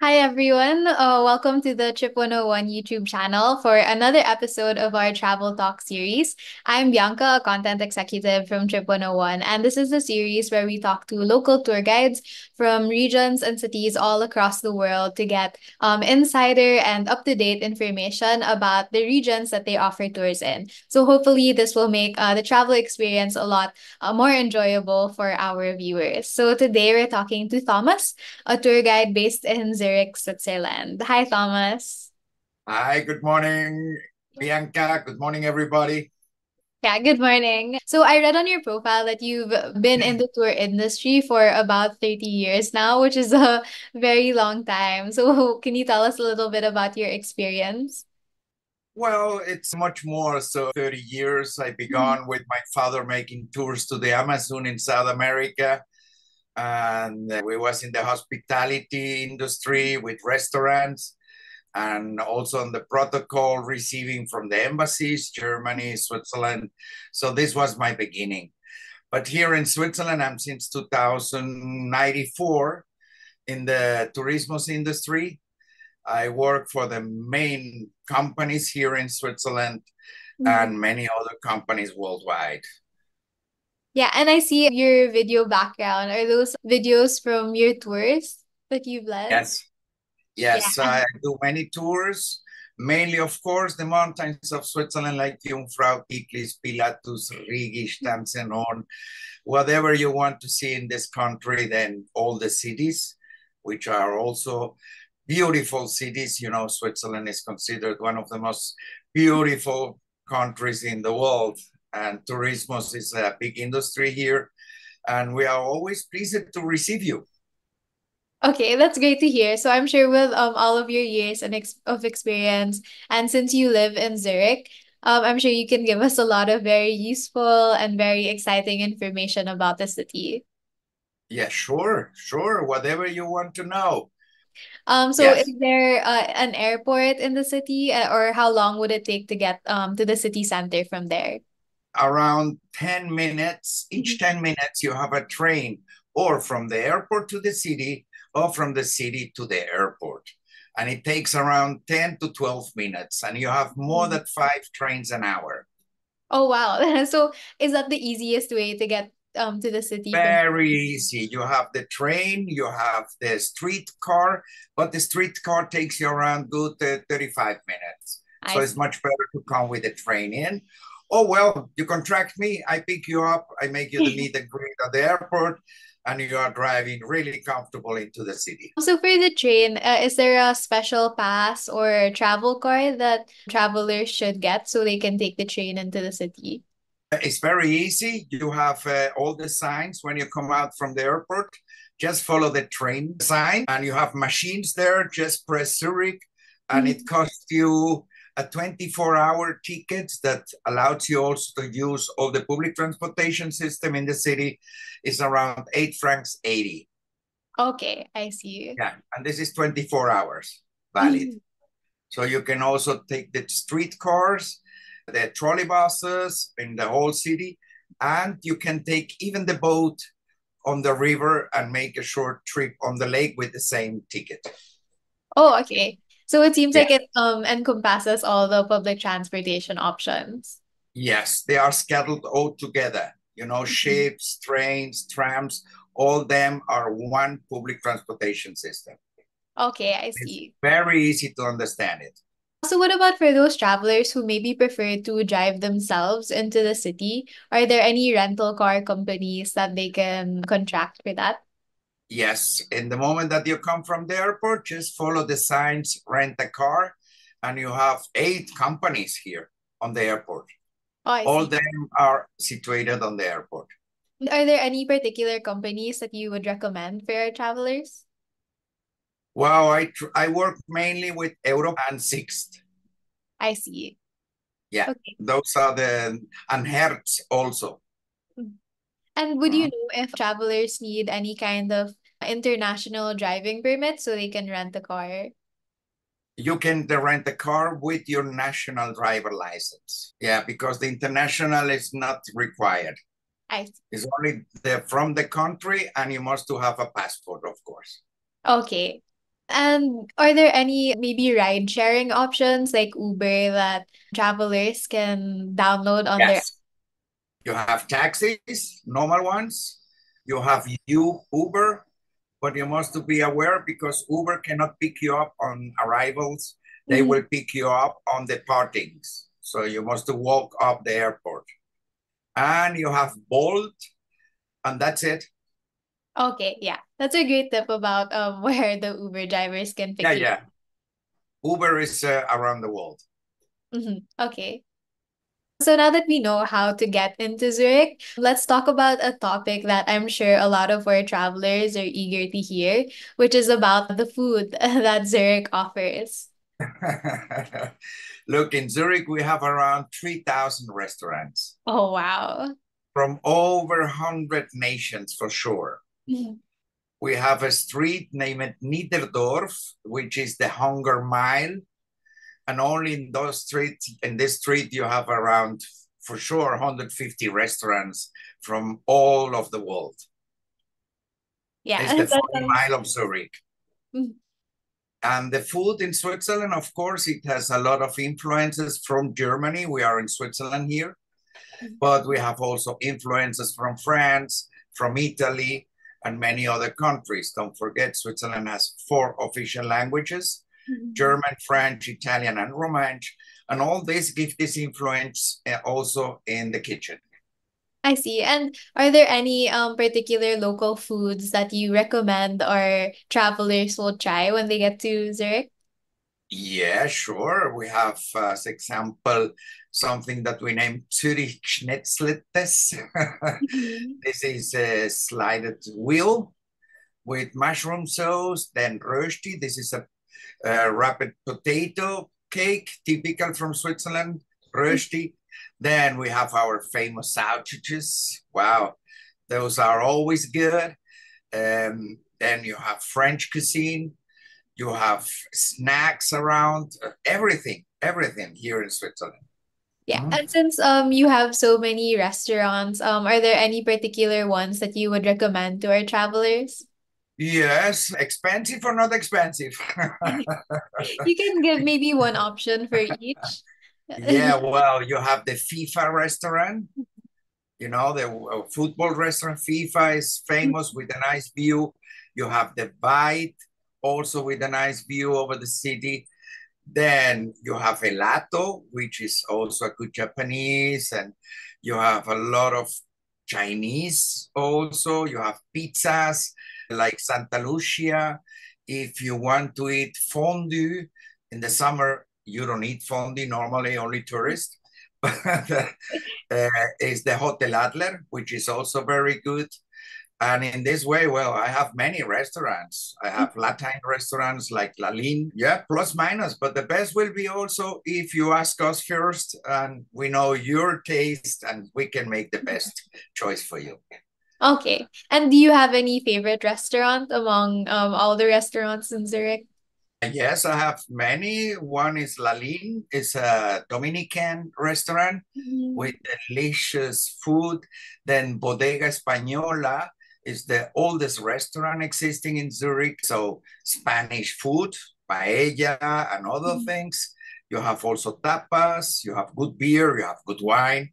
Hi everyone. Welcome to the Trip 101 YouTube channel for another episode of our Travel Talk series. I'm Bianca, a content executive from Trip 101, and this is the series where we talk to local tour guides from regions and cities all across the world to get insider and up-to-date information about the regions that they offer tours in. So hopefully this will make the travel experience a lot more enjoyable for our viewers. So today we're talking to Thomas, a tour guide based in Zurich, Switzerland. Hi, Thomas. Hi, good morning, Bianca. Good morning, everybody. Yeah, good morning. So I read on your profile that you've been in the tour industry for about 30 years now, which is a very long time. So can you tell us a little bit about your experience? Well, it's much more. So, 30 years, I Mhm. began with my father making tours to the Amazon in South America. And we was in the hospitality industry with restaurants and also on the protocol receiving from the embassies, Germany, Switzerland. So this was my beginning. But here in Switzerland, I'm since 2094 in the tourismus industry. I work for the main companies here in Switzerland Mhm. and many other companies worldwide. Yeah, and I see your video background. Are those videos from your tours that you've led? Yes, Yeah. yes, I do many tours, mainly, of course, the mountains of Switzerland, like Jungfrau, Tiklis, Pilatus, Rigi, Stanzenon, whatever you want to see in this country, then all the cities, which are also beautiful cities. You know, Switzerland is considered one of the most beautiful countries in the world, and tourism is a big industry here. And we are always pleased to receive you. Okay, that's great to hear. So I'm sure with all of your years and of experience, and since you live in Zurich, I'm sure you can give us a lot of very useful and very exciting information about the city. Yeah, sure, sure. Whatever you want to know. So is Yes, there an airport in the city, or how long would it take to get to the city center from there? around 10 minutes. Each Mhm. 10 minutes, you have a train or from the airport to the city or from the city to the airport. And it takes around 10 to 12 minutes. And you have more Mhm. than five trains an hour. Oh wow. So is that the easiest way to get to the city from? Very easy. You have the train, you have the street car, but the street car takes you around good 35 minutes. I So it's see. much better to come with the train in. Oh, well, you contract me, I pick you up, I make you the meet and greet at the airport, and you are driving really comfortable into the city. So for the train, is there a special pass or travel card that travelers should get so they can take the train into the city? It's very easy. You have all the signs when you come out from the airport. Just follow the train sign, and you have machines there. Just press Zurich, and it Mhm. costs you a 24-hour ticket that allows you also to use all the public transportation system in the city. It's around 8 francs 80. Okay, I see. Yeah, and this is 24 hours valid. Mhm. So you can also take the street cars, the trolley buses in the whole city, and you can take even the boat on the river and make a short trip on the lake with the same ticket. Oh, okay. So it seems Yeah. like it encompasses all the public transportation options. Yes, they are scheduled all together. You know, Mhm. ships, trains, trams, all them are one public transportation system. Okay, I It's see. very easy to understand it. So what about for those travelers who maybe prefer to drive themselves into the city? Are there any rental car companies that they can contract for that? Yes, in the moment that you come from the airport, just follow the signs, rent a car, and you have 8 companies here on the airport. Oh, I All see. them are situated on the airport. Are there any particular companies that you would recommend for our travelers? Wow, I work mainly with Europe and Sixt. I see. Yeah, Okay. those are the and Hertz also. Mm. And would you Mhm. know if travelers need any kind of international driving permit so they can rent a car? You can rent a car with your national driver license. Yeah, because the international is not required. I see. It's only from the country, and you must to have a passport, of course. Okay. And are there any maybe ride sharing options like Uber that travelers can download on their? Yes. You have taxis, normal ones. You have you Uber, but you must be aware because Uber cannot pick you up on arrivals. They Mhm. will pick you up on the partings. So you must walk up the airport. And you have Bolt, and that's it. Okay, yeah. That's a great tip about where the Uber drivers can Yeah, pick you. yeah. Uber is around the world. Okay. So now that we know how to get into Zurich, let's talk about a topic that I'm sure a lot of our travelers are eager to hear, which is about the food that Zurich offers. Look, in Zurich, we have around 3,000 restaurants Oh, wow. from over 100 nations for sure. Mhm. We have a street named Niederdorf, which is the Hunger Mile. And only in those streets, in this street, you have around, for sure, 150 restaurants from all of the world. It's Yeah, the that 40 sounds. mile of Zurich. Mhm. And the food in Switzerland, of course, it has a lot of influences from Germany. We are in Switzerland here, but we have also influences from France, from Italy, and many other countries. Don't forget, Switzerland has 4 official languages: Mhm. German, French, Italian, and Romansh. And all this gives this influence also in the kitchen. I see. And are there any particular local foods that you recommend our travelers will try when they get to Zurich? Yeah, sure. We have, as example, something that we name Zürich Schnetzletes. Mhm. This is a slided wheel with mushroom sauce, then rösti. This is a wrapped potato cake, typical from Switzerland, rösti. Then we have our famous sausages. Wow, those are always good. Then you have French cuisine. You have snacks around, everything here in Switzerland. Yeah. Mhm. And since you have so many restaurants, are there any particular ones that you would recommend to our travelers? Yes, expensive or not expensive? You can give maybe one option for each. Yeah, well, you have the FIFA restaurant, you know, the football restaurant. FIFA is famous with a nice view. You have the Bite, also with a nice view over the city. Then you have Elato, which is also a good Japanese, and you have a lot of Chinese also. You have pizzas like Santa Lucia. If you want to eat fondue in the summer, you don't eat fondue normally, only tourists. But is the Hotel Adler, which is also very good. And in this way, well, I have many restaurants. I have Latin restaurants like La Lin, yeah, plus minus. But the best will be also if you ask us first and we know your taste and we can make the best choice for you. Okay. And do you have any favorite restaurant among all the restaurants in Zurich? Yes, I have many. One is La Lin, it's a Dominican restaurant with Mhm. delicious food. Then Bodega Española is the oldest restaurant existing in Zurich. So Spanish food, paella, and other Mhm. things. You have also tapas, you have good beer, you have good wine.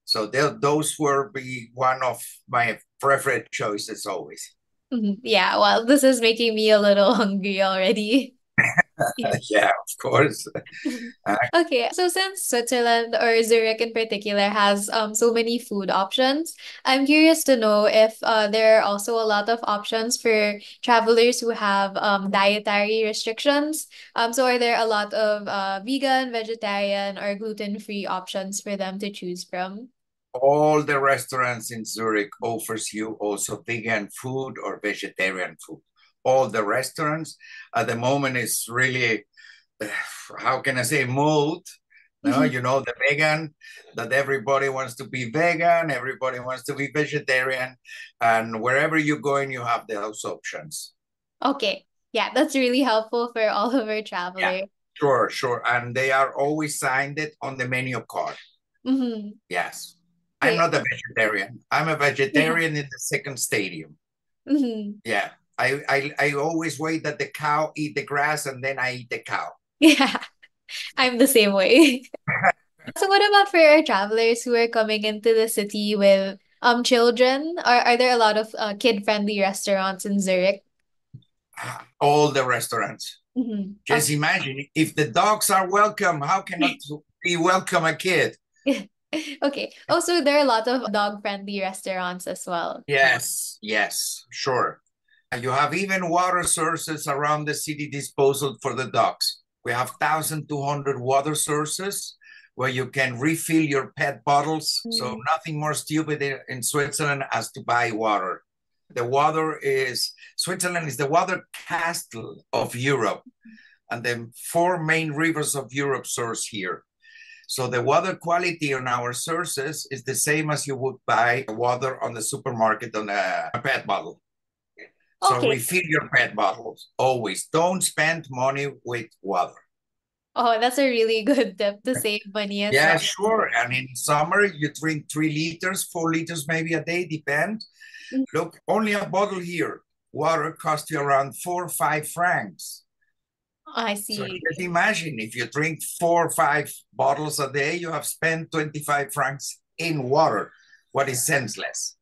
So those will be one of my preferred choices always. Mhm. Yeah, well, this is making me a little hungry already. Yeah. Yeah, of course. Uh, Okay, so since Switzerland or Zurich in particular has so many food options, I'm curious to know if there are also a lot of options for travelers who have dietary restrictions. So are there a lot of vegan, vegetarian, or gluten-free options for them to choose from? all the restaurants in Zurich offers you also vegan food or vegetarian food. All the restaurants at the moment is really, how can I say, mold. No, Mhm. you know, the vegan, that everybody wants to be vegan, everybody wants to be vegetarian, and wherever you're going, you have those options. Okay, yeah, that's really helpful for all of our Yeah, travelers. sure, sure. And they are always signed it on the menu card. Mm-hmm. Yes. I'm Okay. not a vegetarian. I'm a Yeah. vegetarian in the second stadium. Mm-hmm. Yeah. I always wait that the cow eat the grass and then I eat the cow. Yeah, I'm the same way. So what about for our travelers who are coming into the city with children? Are there a lot of kid-friendly restaurants in Zurich? All the restaurants. Mm-hmm. Just imagine if the dogs are welcome, how cannot be welcome a kid? Okay. Also, there are a lot of dog-friendly restaurants as well. Yes, yes, sure. And you have even water sources around the city disposal for the dogs. We have 1,200 water sources where you can refill your pet bottles. So nothing more stupid in Switzerland as to buy water. Switzerland is the water castle of Europe, and the four main rivers of Europe source here. So the water quality on our sources is the same as you would buy water on the supermarket on a pet bottle. So Okay. refill your pet bottles always. Don't spend money with water. Oh, that's a really good tip to save money as Yeah, well. sure. And in summer, you drink 3 liters, 4 liters maybe a day, depend. Look, only a bottle here, water costs you around 4 or 5 francs. I So see. just imagine if you drink 4 or 5 bottles a day, you have spent 25 francs in water. What is senseless?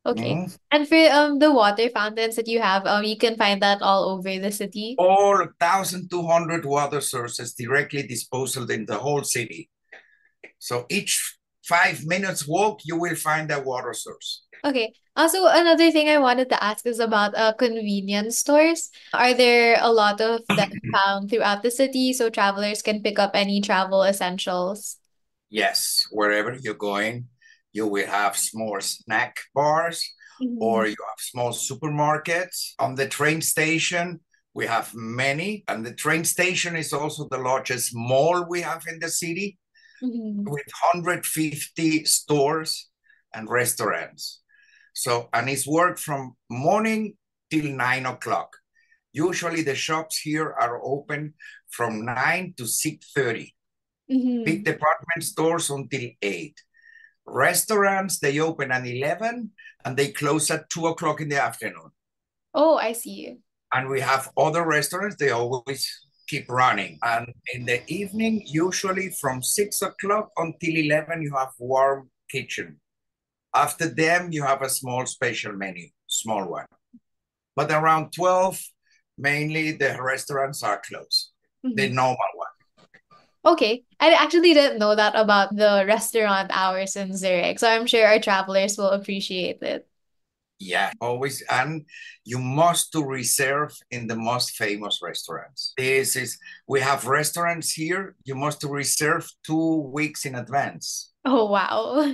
Okay. And for the water fountains that you have, you can find that all over the city. All 1,200 water sources directly disposed in the whole city. So each 5 minutes walk, you will find a water source. Okay. Also, another thing I wanted to ask is about convenience stores. Are there a lot of them found throughout the city so travelers can pick up any travel essentials? Yes, wherever you're going, you will have small snack bars or Mhm. you have small supermarkets. On the train station, we have many. And the train station is also the largest mall we have in the city Mhm. with 150 stores and restaurants. So, and it's work from morning till 9 o'clock. Usually the shops here are open from 9 to 6:30. Big Mhm. department stores until 8. Restaurants, they open at 11 and they close at 2 o'clock in the afternoon. Oh, I see. And we have other restaurants, they always keep running. And in the evening, usually from 6 o'clock until 11, you have warm kitchen. After them, you have a small special menu, small one. But around 12, mainly the restaurants are closed, the Mhm. normal one. Okay. I actually didn't know that about the restaurant hours in Zurich, so I'm sure our travelers will appreciate it. Yeah, always. And you must to reserve in the most famous restaurants. We have restaurants here, you must to reserve 2 weeks in advance. Oh, wow.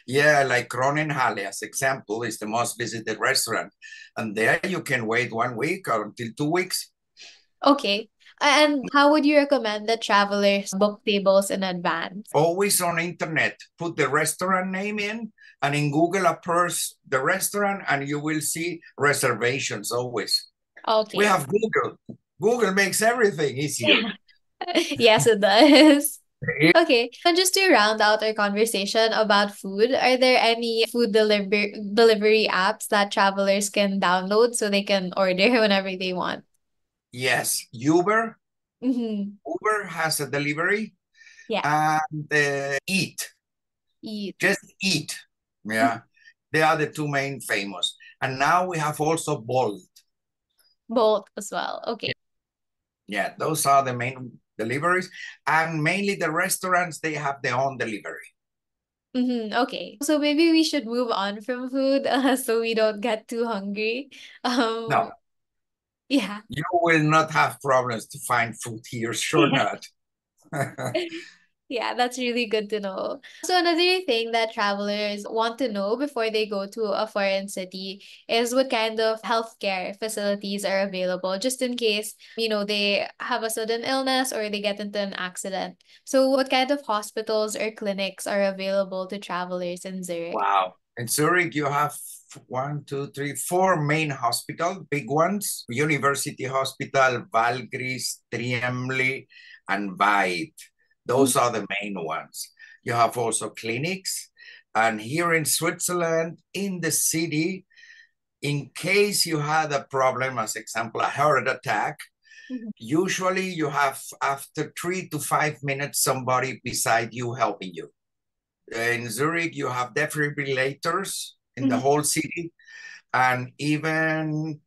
Yeah, like Kronenhalle, as example, is the most visited restaurant. And there you can wait 1 week or until 2 weeks. Okay. And how would you recommend that travelers book tables in advance? Always on internet, put the restaurant name in, and in Google appears the restaurant, and you will see reservations always. We Okay. have Google. Google makes everything easier. Yes, it does. Okay. And just to round out our conversation about food, are there any food delivery apps that travelers can download so they can order whenever they want? Yes, Uber. Mm-hmm. Uber has a delivery Yeah. and Eat. Eat. Just Eat. Yeah, they are the two main famous. And now we have also Bolt. Both as well. Okay. Yeah, those are the main deliveries. And mainly the restaurants, they have their own delivery. Mm-hmm. Okay. So maybe we should move on from food so we don't get too hungry. No, Yeah. you will not have problems to find food here, sure not. Yeah, that's really good to know. So another thing that travelers want to know before they go to a foreign city is what kind of healthcare facilities are available, just in case, they have a sudden illness or they get into an accident. So what kind of hospitals or clinics are available to travelers in Zurich? Wow. In Zurich, you have one, two, three, four main hospitals, big ones. University Hospital, Valgris, Triemli, and Veit. Those are the main ones. You have also clinics. And here in Switzerland, in the city, In case you had a problem, as example, a heart attack, usually you have, after 3 to 5 minutes, somebody beside you helping you. In Zurich, you have defibrillators in the whole city, and even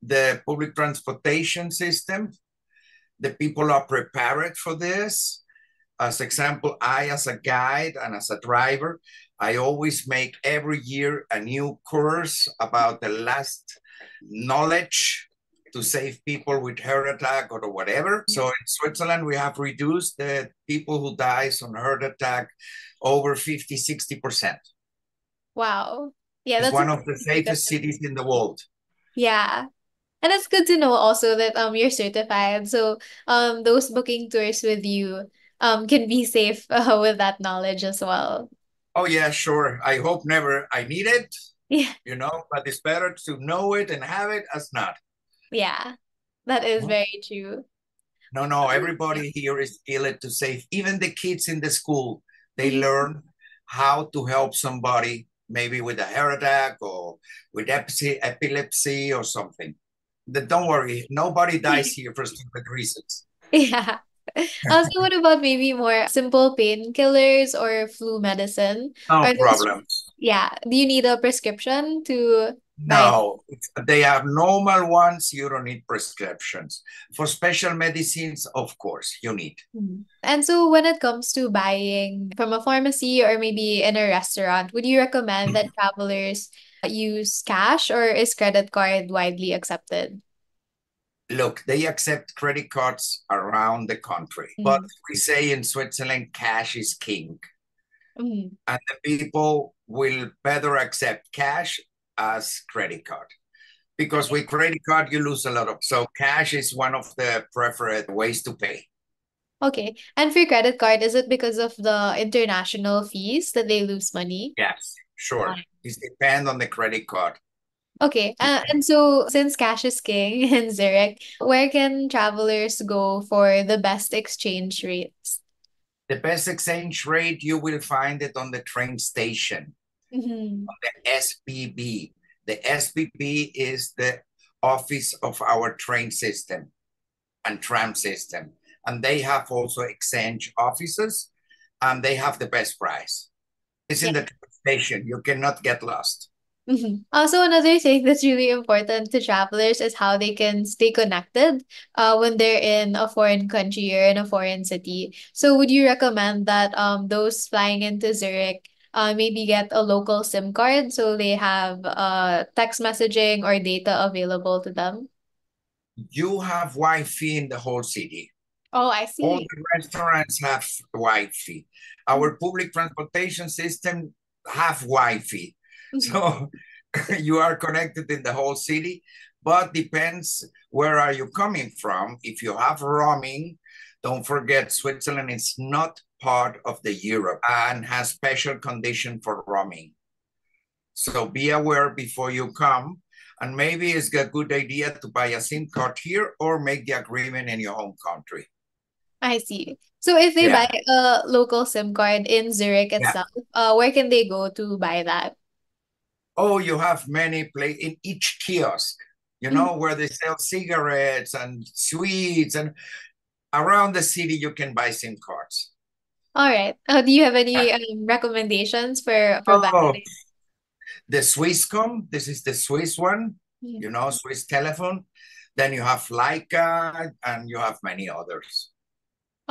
the public transportation system. The people are prepared for this. As example, I, as a guide and as a driver, I always make every year a new course about the last knowledge to save people with heart attack or whatever. So in Switzerland, we have reduced the people who dies on heart attack over 50-60%. Wow. Yeah, It's that's one of the safest cities in the world. yeah. And it's good to know also that you're certified. So those booking tours with you can be safe with that knowledge as well. Oh yeah, sure. I hope never I need it, Yeah. but it's better to know it and have it as not. Yeah. That is Hmm? very true. No, everybody here is skilled to save. Even the kids in the school, they learn how to help somebody, maybe with a heart attack or with epilepsy or something. Don't worry, nobody dies here for stupid reasons. Yeah. Also, what about maybe more simple painkillers or flu medicine? No Are those, problems. yeah. Do you need a prescription to buy? No, they are normal ones. You don't need prescriptions. For special medicines, of course, you need. And so when it comes to buying from a pharmacy or maybe in a restaurant, would you recommend that travelers use cash or is credit card widely accepted? Look, they accept credit cards around the country, but we say in Switzerland, cash is king. Mm. And the people will better accept cash as credit card. Because with credit card, you lose a lot of. So cash is one of the preferred ways to pay. Okay. And for credit card, is it because of the international fees that they lose money? Yes, sure. It depends on the credit card. Okay. And so since cash is king in Zurich, where can travelers go for the best exchange rates? The best exchange rate, you will find it on the train station, on the SBB. The SBB is the office of our train system and tram system. And they have also exchange offices, and they have the best price. It's in the train station. You cannot get lost. Also, another thing that's really important to travelers is how they can stay connected when they're in a foreign country or in a foreign city. So would you recommend that those flying into Zurich maybe get a local SIM card so they have text messaging or data available to them? You have Wi-Fi in the whole city. Oh, I All see. the restaurants have Wi-Fi. Our public transportation system have Wi-Fi. So you are connected in the whole city, but depends where are you coming from. If you have roaming, don't forget Switzerland is not part of the Europe and has special condition for roaming. So be aware before you come. And maybe it's a good idea to buy a SIM card here or make the agreement in your home country. I see. So if they Yeah. buy a local SIM card in Zurich Yeah. itself, where can they go to buy that? Oh, you have many places in each kiosk, where they sell cigarettes and sweets, and around the city you can buy SIM cards. All right. Do you have any recommendations for Oh, buying? the Swisscom, this is the Swiss one, Swiss telephone. Then you have Leica, and you have many others.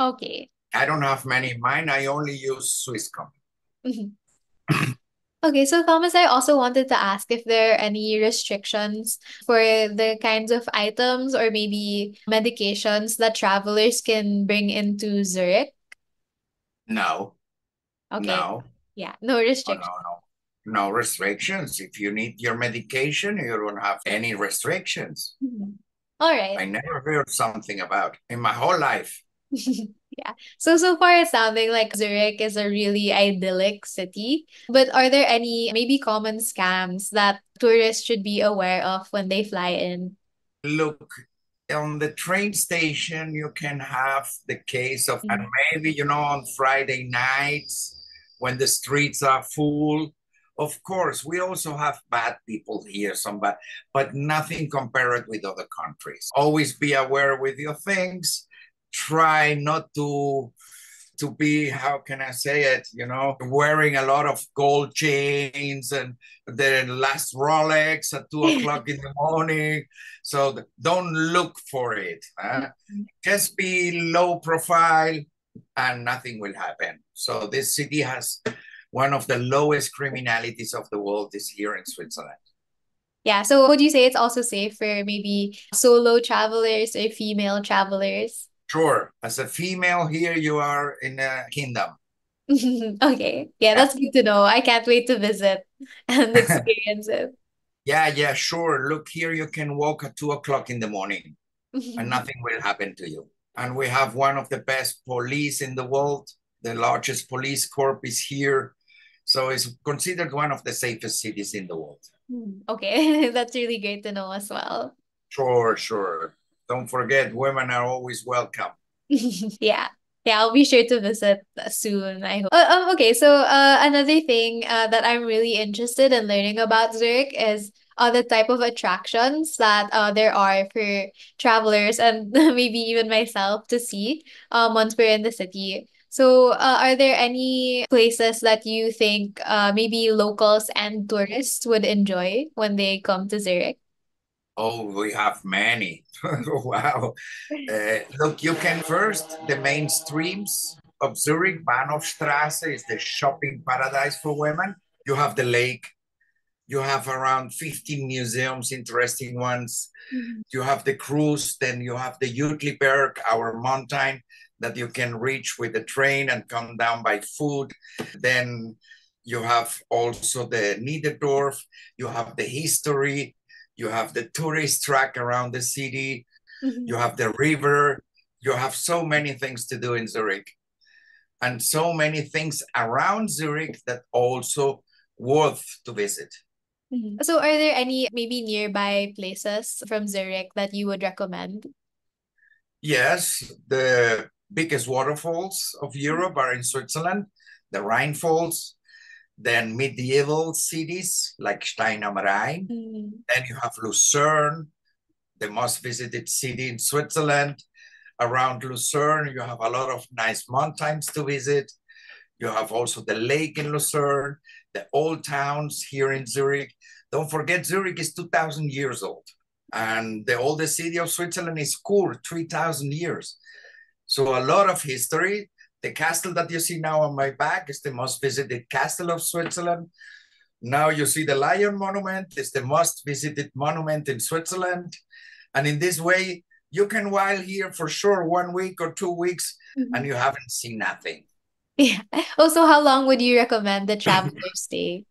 Okay. I don't have many in mind. I only use Swisscom. Okay, so Thomas, I also wanted to ask if there are any restrictions for the kinds of items or maybe medications that travelers can bring into Zurich. No, Okay. no, Yeah, no no, restrictions. no, no. No restrictions. If you need your medication, you don't have any restrictions. All right. I never heard something about in my whole life. Yeah. So far it's sounding like Zurich is a really idyllic city. But are there any maybe common scams that tourists should be aware of when they fly in? Look, on the train station, you can have the case of, and maybe, on Friday nights when the streets are full, Of course, we also have bad people here, some bad, but nothing compared with other countries. Always be aware with your things. Try not to be, how can I say it, wearing a lot of gold chains and the last Rolex at 2 o'clock in the morning. So don't look for it. Just be low profile and nothing will happen. So this city has one of the lowest criminalities of the world is here in Switzerland. Yeah, so would you say it's also safe for maybe solo travelers or female travelers? Sure, as a female here, you are in a kingdom. Okay. Yeah, Yeah. that's good to know. I can't wait to visit and experience it. Yeah, sure. Look here, you can walk at 2 o'clock in the morning and nothing will happen to you. And we have one of the best police in the world. The largest police corps is here. So it's considered one of the safest cities in the world. Okay, that's really great to know as well. Sure. Don't forget, women are always welcome. Yeah. Yeah, I'll be sure to visit soon, I hope. Okay, so another thing that I'm really interested in learning about Zurich is the type of attractions that there are for travelers and maybe even myself to see once we're in the city. So, are there any places that you think maybe locals and tourists would enjoy when they come to Zurich? Oh, we have many. Wow. Look, you can first, the mainstreams of Zurich, Bahnhofstrasse is the shopping paradise for women. You have the lake. You have around 15 museums, interesting ones. Mhm. You have the cruise, then you have the Uetliberg, our mountain that you can reach with the train and come down by foot. Then you have also the Niederdorf, you have the history, you have the tourist track around the city, you Mhm. have the river, you have so many things to do in Zurich and so many things around Zurich that also worth to visit. Mhm. So, are there any maybe nearby places from Zurich that you would recommend? Yes, the biggest waterfalls of Europe are in Switzerland, the Rhine Falls, then medieval cities like Stein am Rhein. Mm. Then you have Lucerne, the most visited city in Switzerland. Around Lucerne, you have a lot of nice mountains to visit. You have also the lake in Lucerne, the old towns here in Zurich. Don't forget, Zurich is 2,000 years old. And the oldest city of Switzerland is Chur, 3,000 years. So a lot of history. The castle that you see now on my back is the most visited castle of Switzerland. Now you see the Lion Monument. It's the most visited monument in Switzerland. And in this way, you can while here for sure 1 week or 2 weeks and Mhm. you haven't seen nothing. Yeah. Also, how long would you recommend the traveler stay?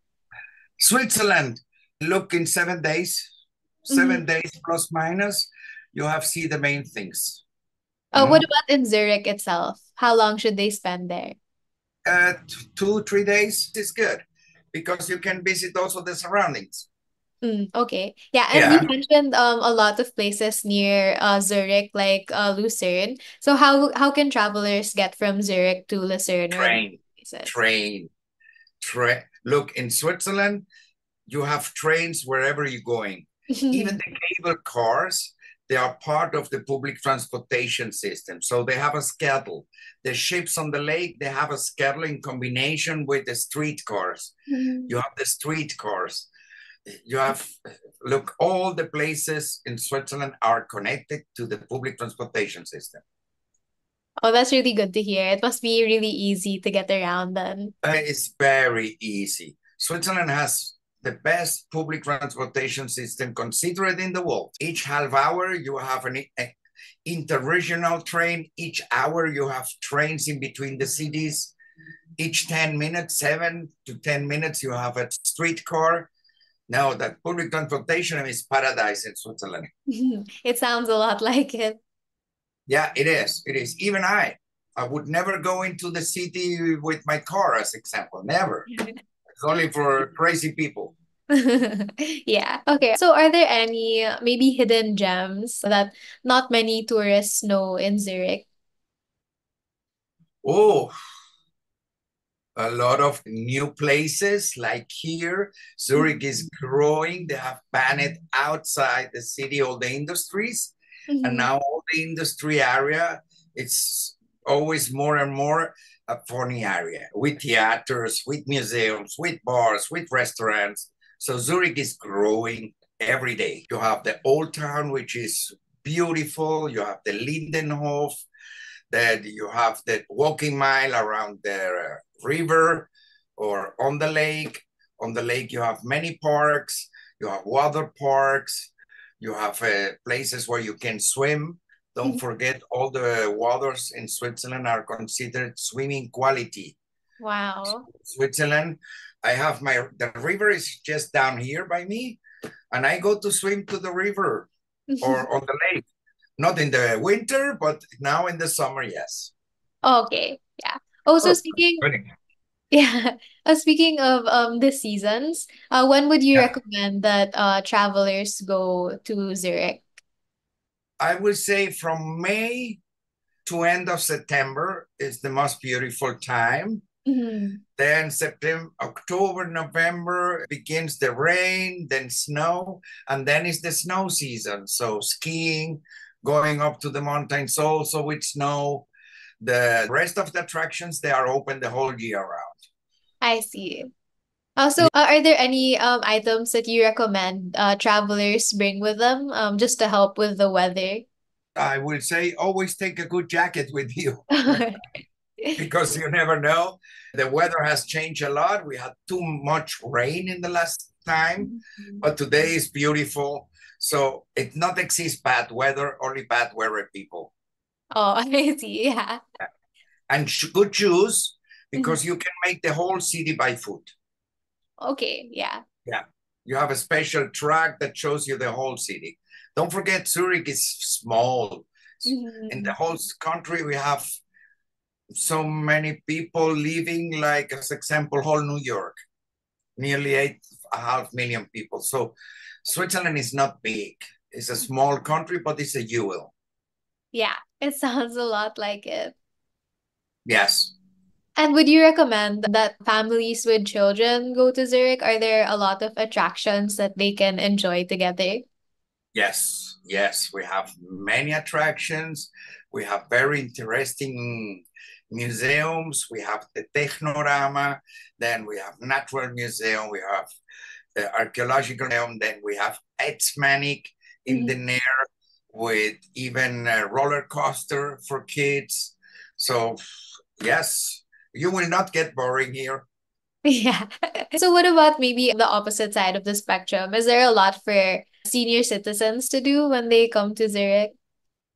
Switzerland, look in 7 days, Mhm. 7 days plus minus, you have see the main things. What Mm. about in Zurich itself? How long should they spend there? 2, 3 days is good because you can visit also the surroundings. Okay. Yeah, and you Yeah, mentioned a lot of places near Zurich, like Lucerne. So how can travelers get from Zurich to Lucerne or other train, places? train, train. Look, in Switzerland, you have trains wherever you're going. Even the cable cars, they are part of the public transportation system. So they have a schedule. The ships on the lake, they have a schedule in combination with the street cars. Mhm. You have the street cars. You have, look, all the places in Switzerland are connected to the public transportation system. Oh, that's really good to hear. It must be really easy to get around then. It's very easy. Switzerland has the best public transportation system considered in the world. Each half hour, you have an interregional train. Each hour, you have trains in between the cities. Each 10 minutes, 7 to 10 minutes, you have a streetcar. Now, that public transportation is paradise in Switzerland. It sounds a lot like it. Yeah, it is. It is. Even I would never go into the city with my car, as example. Never. It's only for crazy people. Yeah. Okay. So are there any maybe hidden gems that not many tourists know in Zurich? Oh, a lot of new places like here. Zurich is growing. They have banned outside the city all the industries. And Mhm. now all the industry area, it's always more and more a funny area with theaters, with museums, with bars, with restaurants. So Zurich is growing every day. You have the old town, which is beautiful. You have the Lindenhof, that you have the walking mile around the river or on the lake. On the lake, you have many parks. You have water parks. You have places where you can swim. Don't Mhm. forget, all the waters in Switzerland are considered swimming quality. Wow. Switzerland, the river is just down here by me, and I go to swim to the river or on the lake. Not in the winter, but now in the summer, yes. Okay. Yeah. Also Oh, speaking, funny. yeah. Speaking of the seasons, when would you Yeah, recommend that travelers go to Zurich? I would say from May to end of September is the most beautiful time. Mhm. Then September, October, November begins the rain, then snow, and then is the snow season. So skiing, going up to the mountains also with snow. The rest of the attractions, they are open the whole year round. I see. Also, are there any items that you recommend travelers bring with them just to help with the weather? I will say always take a good jacket with you because you never know. The weather has changed a lot. We had too much rain in the last time, Mhm. but today is beautiful. So it not exists bad weather, only bad weather people. Oh, I see. Yeah. And good shoes Mhm. because you can make the whole city by foot. Okay. Yeah. Yeah. You have a special track that shows you the whole city. Don't forget, Zurich is small. In the Mhm. whole country, we have so many people living, like, as example, whole New York, nearly 8.5 million people. So Switzerland is not big. It's a small country, but it's a jewel. Yeah. It sounds a lot like it. Yes. And would you recommend that families with children go to Zurich? Are there a lot of attractions that they can enjoy together? Yes, yes, we have many attractions. We have very interesting museums. We have the Technorama, then we have Natural Museum, we have the Archaeological Museum, then we have Etzmanik in the Mhm. Nair with even a roller coaster for kids. So, yes, you will not get boring here. Yeah. So what about maybe the opposite side of the spectrum? Is there a lot for senior citizens to do when they come to Zurich?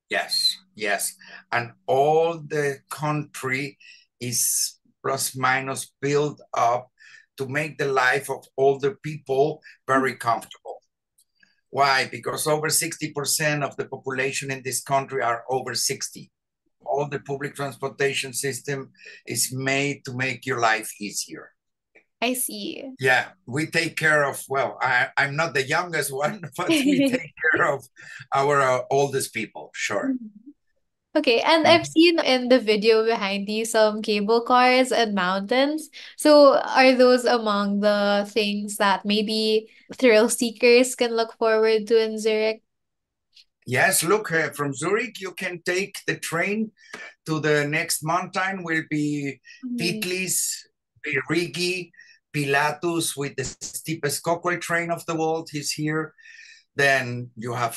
Yes, yes. And all the country is plus minus built up to make the life of older people very comfortable. Why? Because over 60% of the population in this country are over 60. All the public transportation system is made to make your life easier. I see. Yeah, we take care of, well, I'm not the youngest one, but we take care of our oldest people, sure. Okay, and I've Mhm. seen in the video behind you some cable cars and mountains. So are those among the things that maybe thrill seekers can look forward to in Zurich? Yes, look, from Zurich, you can take the train to the next mountain, will be Mhm. Titlis, Birigi, Pilatus with the steepest cockway train of the world. He's here. Then you have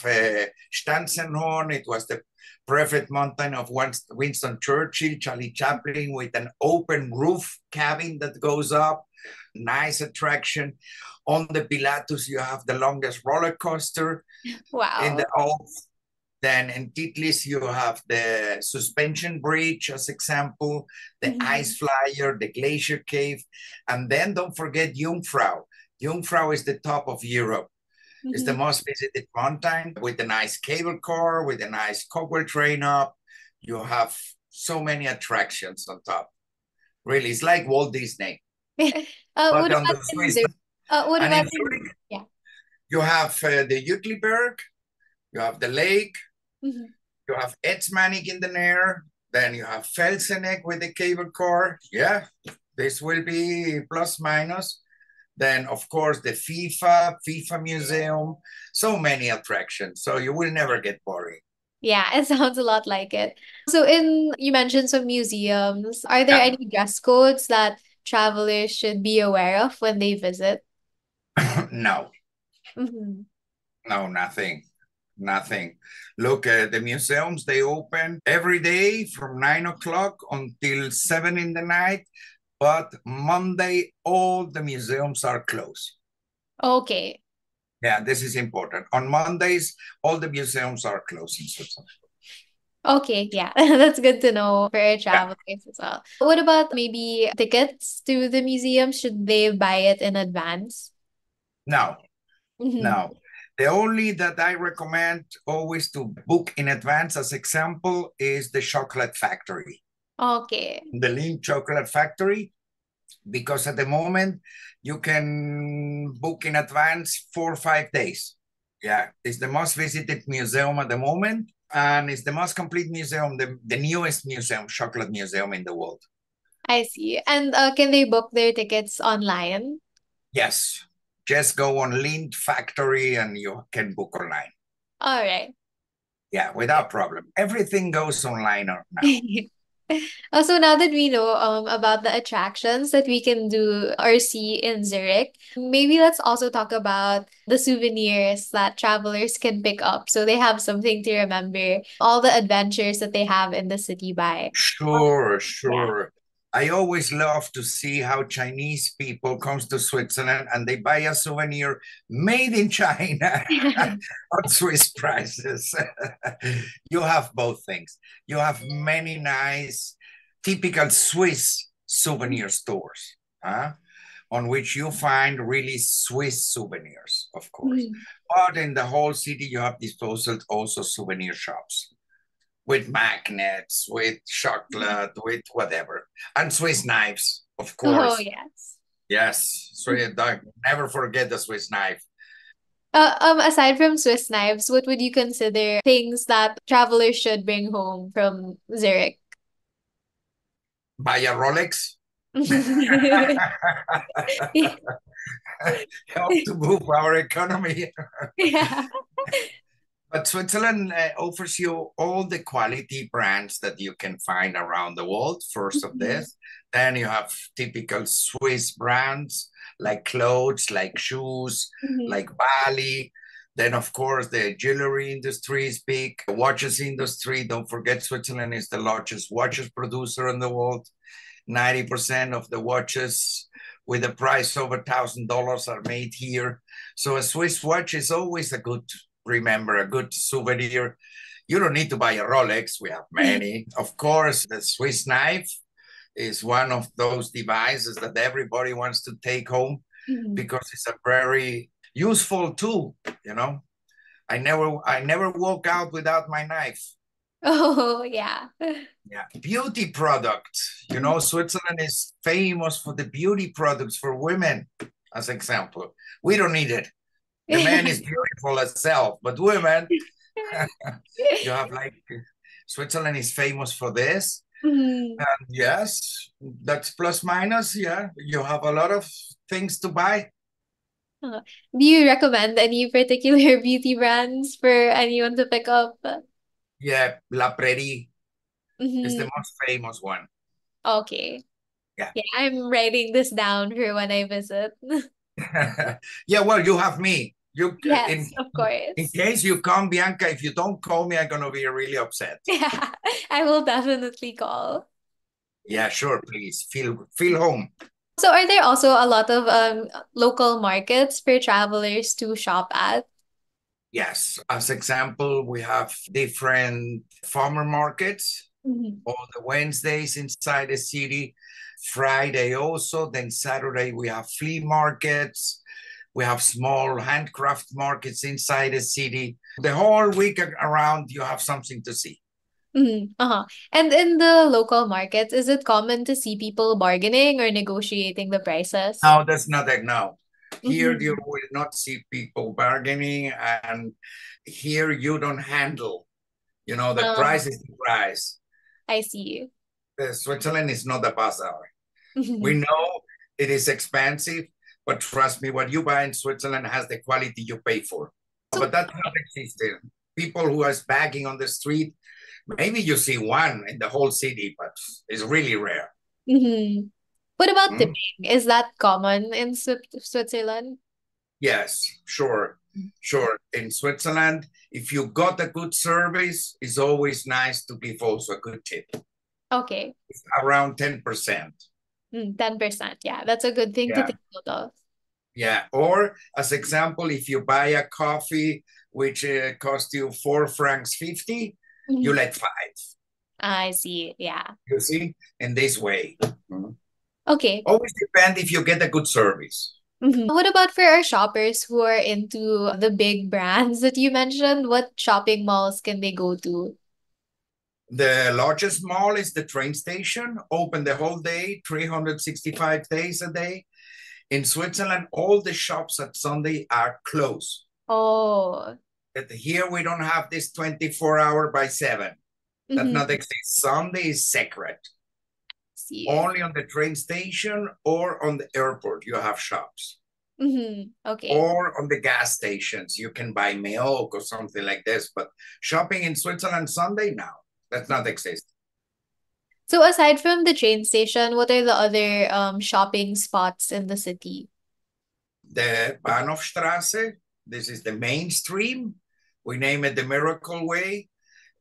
Stanzenhorn. It was the private mountain of Winston Churchill, Charlie Chaplin, with an open roof cabin that goes up. Nice attraction. On the Pilatus, you have the longest roller coaster in the Wow. Alps. Then in Titlis, you have the suspension bridge as example, the ice Mhm. flyer, the glacier cave. And then don't forget Jungfrau. Jungfrau is the top of Europe. It's the Mhm. most visited mountain with a nice cable car, with a nice cobble train up. You have so many attractions on top. Really, it's like Walt Disney, What but on about the in Swiss. Zurich? What And about in in, Zurich, yeah. you have the Uetliberg, you have the lake, Mhm. you have Etzmanik in the Nair, then you have Felseneck with the cable car. Yeah, This will be plus minus. Then, of course, the FIFA Museum, so many attractions. So you will never get boring. Yeah, it sounds a lot like it. So you mentioned some museums. Are there Yeah. any dress codes that travelers should be aware of when they visit? No, Hmm. no, nothing. Nothing. Look, the museums, they open every day from 9 o'clock until 7 in the night. But Monday, all the museums are closed. Okay. Yeah, this is important. On Mondays, all the museums are closed in Switzerland. Okay, yeah. That's good to know for our Yeah, travelers as well. What about maybe tickets to the museum? Should they buy it in advance? no, Hmm. no. The only that I recommend always to book in advance, as example, is the chocolate factory. Okay. The Lean Chocolate Factory, because at the moment you can book in advance 4 or 5 days. Yeah, it's the most visited museum at the moment, and it's the most complete museum, the newest museum, chocolate museum in the world. I see. And can they book their tickets online? Yes, just go on Lean Factory and you can book online. All right. Yeah, without problem. Everything goes online now. Also, now that we know about the attractions that we can do or see in Zurich, maybe let's also talk about the souvenirs that travelers can pick up so they have something to remember all the adventures that they have in the city by. Sure, Yeah. sure. I always love to see how Chinese people comes to Switzerland and they buy a souvenir made in China at Swiss prices. You have both things. You have many nice, typical Swiss souvenir stores, huh? On which you find really Swiss souvenirs, of course. Mhm. But in the whole city, you have disposal also souvenir shops with magnets, with chocolate, with whatever, and Swiss knives, of Oh, course. yes. Yes, so never forget the Swiss knife. Aside from Swiss knives, what would you consider things that travelers should bring home from Zurich? Buy a Rolex. Help to move our economy. Yeah. But Switzerland offers you all the quality brands that you can find around the world, first of Mhm. this. Then you have typical Swiss brands like clothes, like shoes, Mhm. like Bali. Then, of course, the jewelry industry is big. The watches industry, don't forget, Switzerland is the largest watches producer in the world. 90% of the watches with a price over $1,000 are made here. So a Swiss watch is always a good, remember, a good souvenir. You don't need to buy a Rolex. We have many. Of course, the Swiss knife is one of those devices that everybody wants to take home Mhm. because it's a very useful tool, you know. I never walk out without my knife. Oh, yeah. Yeah, beauty products. You know, Switzerland is famous for the beauty products for women, as example. We don't need it. The man is beautiful itself, but women, you have like Switzerland is famous for this. Mhm. And yes, that's plus minus. Yeah, you have a lot of things to buy. Uh, Do you recommend any particular beauty brands for anyone to pick up? Yeah, La Prairie is the Mhm. most famous one. Okay. Yeah. Yeah, I'm writing this down for when I visit. Yeah, well, you have me. You Yes, of in course. case you come, Bianca, if you don't call me, I'm gonna be really upset. Yeah, I will definitely call. Yeah, sure, please. Feel home. So are there also a lot of local markets for travelers to shop at? Yes. As example, we have different farmer markets Mhm. on the Wednesdays inside the city. Friday also. Then Saturday we have flea markets. We have small handcraft markets inside the city. The whole week around, you have something to see. Mhm. Uh-huh. And in the local markets, is it common to see people bargaining or negotiating the prices? No, that's not that now. Here you Mhm. will not see people bargaining, and here you don't handle. You know, the Uh, price is the price. I see. Switzerland is not a bazaar. We Mhm. know it is expensive, but trust me, what you buy in Switzerland has the quality you pay for. So, But that's not existing. People who are bagging on the street, maybe you see one in the whole city, but it's really rare. mhm. What about Mm? tipping? Is that common in Switzerland? Yes, sure. Sure. In Switzerland, if you got a good service, it's always nice to give also a good tip. Okay. It's around 10%. 10%. Yeah, that's a good thing to Yeah. take note of. Yeah. Or as example, if you buy a coffee which cost you 4 francs 50, you Mhm. let five. I see. Yeah. You see, in this way. Mhm. Okay. Always depend if you get a good service. What about for our shoppers who are into the big brands that you mentioned? What shopping malls can they go to? The largest mall is the train station, open the whole day, 365 days a day. In Switzerland, all the shops at Sunday are closed. Oh, But here we don't have this 24 hour by 7. That mm-hmm. not exist. Sunday is sacred. See. Only on the train station or on the airport you have shops. Okay. Or on the gas stations you can buy milk or something like this. But shopping in Switzerland Sunday now, that's not exist. So aside from the train station, what are the other shopping spots in the city? The Bahnhofstrasse, this is the mainstream. We name it the Miracle Way.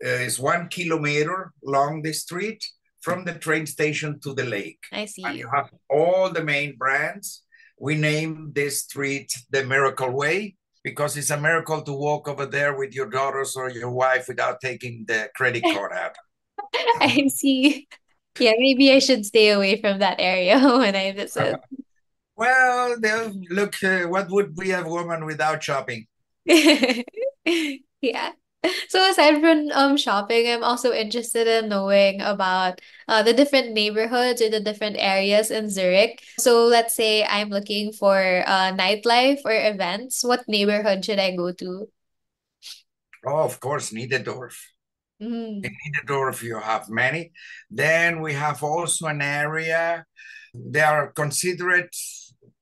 It's 1 kilometer long the street from the train station to the lake. I And see. you have all the main brands. We name this street the Miracle Way because it's a miracle to walk over there with your daughters or your wife without taking the credit card out. I see. Yeah, maybe I should stay away from that area when I visit. Well, look, what would be a woman without shopping? Yeah. So aside from shopping, I'm also interested in knowing about the different neighborhoods or the different areas in Zurich. So let's say I'm looking for nightlife or events. What neighborhood should I go to? Oh, of course, Niederdorf. In Mm. Niederdorf, you have many. Then we have also an area. They are considered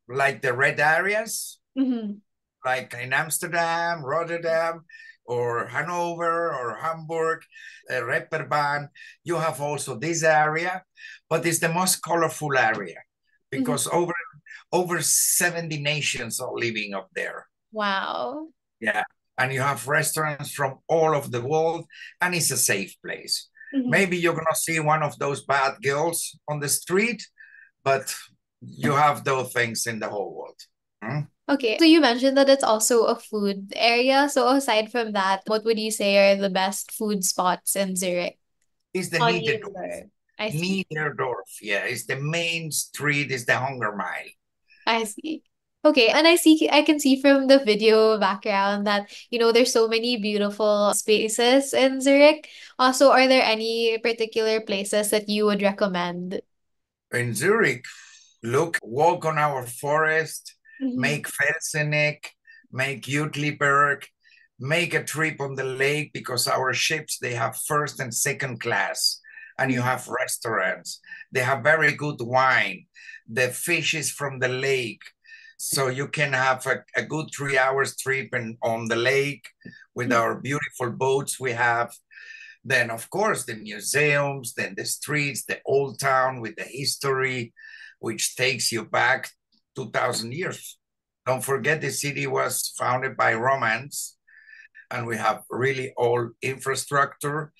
like the red areas, Mm-hmm. like in Amsterdam, Rotterdam, or Hanover, or Hamburg, Reeperbahn. You have also this area, but it's the most colorful area Mm-hmm. because over 70 nations are living up there. Wow. Yeah. And you have restaurants from all over the world, and it's a safe place. Mm-hmm. Maybe you're going to see one of those bad girls on the street, but you have those things in the whole world. Hmm? Okay, so you mentioned that it's also a food area. So aside from that, what would you say are the best food spots in Zurich? It's the On Niederdorf. Niederberg. I see. Niederdorf, yeah, it's the main street, is the Hunger Mile. I see. Okay, and I can see from the video background that, there's so many beautiful spaces in Zurich. Also, are there any particular places that you would recommend? In Zurich, look, walk on our forest, Mm-hmm. make Felseneck, make Uetliberg, make a trip on the lake because our ships, they have first and second class, and you have restaurants. They have very good wine. The fish is from the lake. So you can have a good 3 hours trip on the lake with our beautiful boats we have. Then, of course, the museums, then the streets, the old town with the history, which takes you back 2,000 years. Don't forget the city was founded by Romans, and we have really old infrastructure,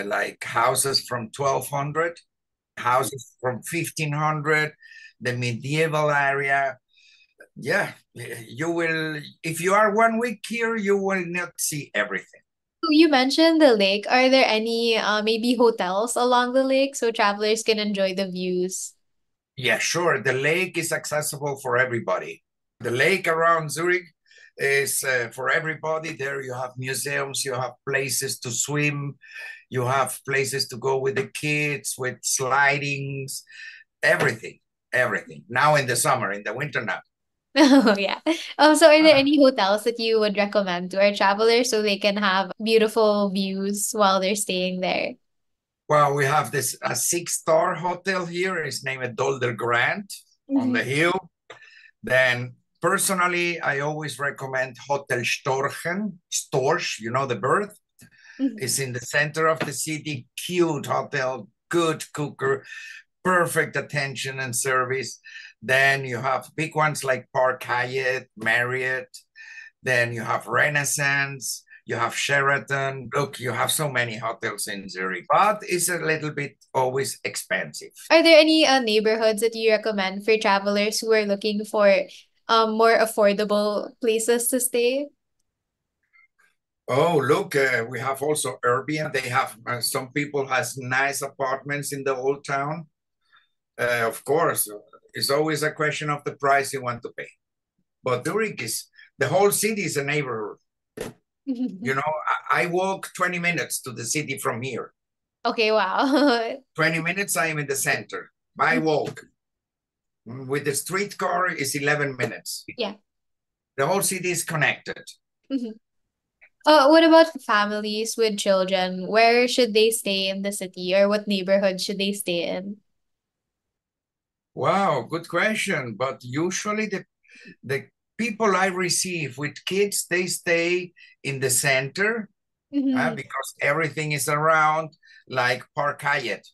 like houses from 1200, houses from 1500, the medieval area. Yeah, you will, if you are 1 week here, you will not see everything. So you mentioned the lake. Are there any maybe hotels along the lake so travelers can enjoy the views? Yeah, sure. The lake is accessible for everybody. The lake around Zurich is for everybody. There you have museums, you have places to swim, you have places to go with the kids, with slidings, everything, everything. Now in the summer, in the winter now. Oh, yeah. So are there Uh, any hotels that you would recommend to our travelers so they can have beautiful views while they're staying there? Well, we have this a 6-star hotel here. It's named Dolder Grand on the hill. Then personally, I always recommend Hotel Storchen, Storch, you know the bird. It's in the center of the city, cute hotel, good cooker, perfect attention and service. Then you have big ones like Park Hyatt, Marriott. Then you have Renaissance, you have Sheraton. Look, you have so many hotels in Zurich, but it's a little bit always expensive. Are there any neighborhoods that you recommend for travelers who are looking for more affordable places to stay? Oh, look, we have also Airbnb. They have some people has nice apartments in the old town. Of course, it's always a question of the price you want to pay. But Zurich is the whole city is a neighborhood. You know, I walk 20 minutes to the city from here. Okay, wow. 20 minutes, I am in the center. By walk. With the streetcar, is 11 minutes. Yeah. The whole city is connected. What about families with children? Where should they stay in the city, or what neighborhood should they stay in? Wow, good question. But usually the people I receive with kids, they stay in the center because everything is around, like Park Hyatt.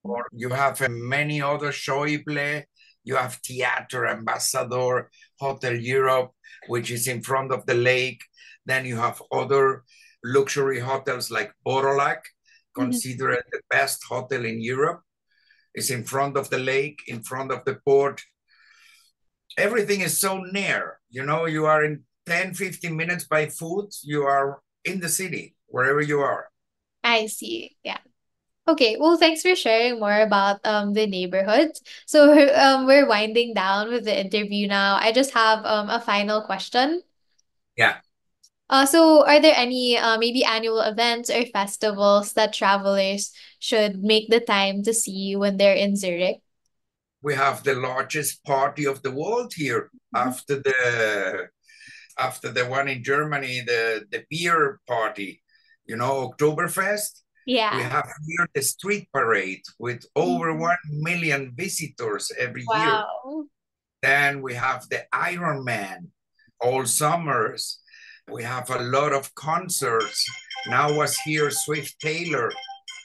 Or you have many other Schäuble, you have Theater Ambassador, Hotel Europe, which is in front of the lake. Then you have other luxury hotels like Borolac, considered the best hotel in Europe. It's in front of the lake, in front of the port. Everything is so near. You know, you are in 10, 15 minutes by foot. You are in the city, wherever you are. I see. Yeah. Okay, well, thanks for sharing more about the neighborhoods. So we're winding down with the interview now. I just have a final question. Yeah. So are there any maybe annual events or festivals that travelers should make the time to see when they're in Zurich? We have the largest party of the world here after the one in Germany, the beer party, you know, Oktoberfest. Yeah. We have here the street parade with over 1 million visitors every year. Wow. Then we have the Iron Man all summers. We have a lot of concerts. Now was here Swift Taylor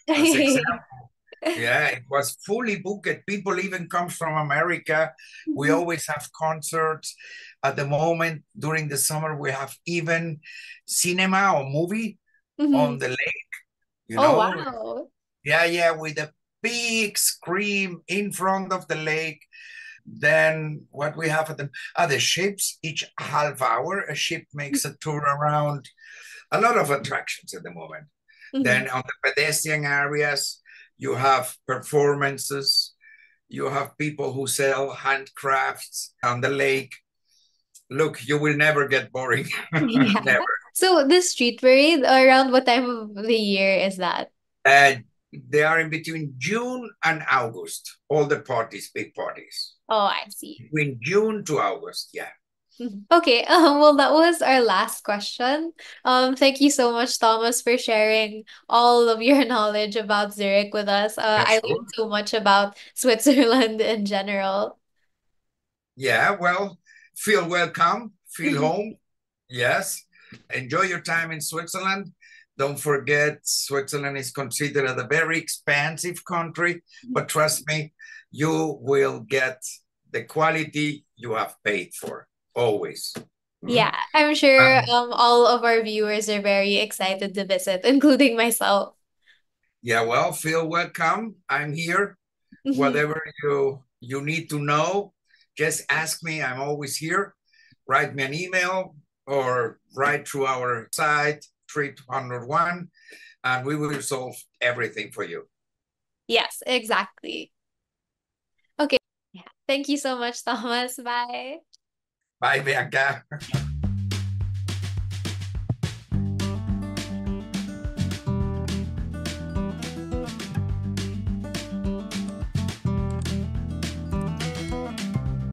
as example. Yeah, it was fully booked. People even come from America. We always have concerts. At the moment, during the summer, we have even cinema or movie on the lake, you Oh, know? wow. Yeah, with a big screen in front of the lake. Then what we have at the ships, each half hour, a ship makes a tour around. A lot of attractions at the moment. Then on the pedestrian areas, you have performances. You have people who sell handcrafts on the lake. Look, you will never get boring. Yeah. Never. So this street parade, around what time of the year is that? They are in between June and August, all the parties, big parties. Oh, I see. Between June to August, yeah. Okay, well, that was our last question. Thank you so much, Thomas, for sharing all of your knowledge about Zurich with us. I Sure. learned so much about Switzerland in general. Yeah, well, feel welcome, feel home. Yes. Enjoy your time in Switzerland. Don't forget, Switzerland is considered a very expensive country, but trust me, you will get the quality you have paid for, always. Yeah, I'm sure all of our viewers are very excited to visit, including myself. Yeah, well, feel welcome. I'm here. Whatever you need to know, just ask me. I'm always here. Write me an email or write through our site, Trip 101, and we will solve everything for you. Yes, exactly. Okay. Yeah. Thank you so much, Thomas. Bye. Bye, Bianca.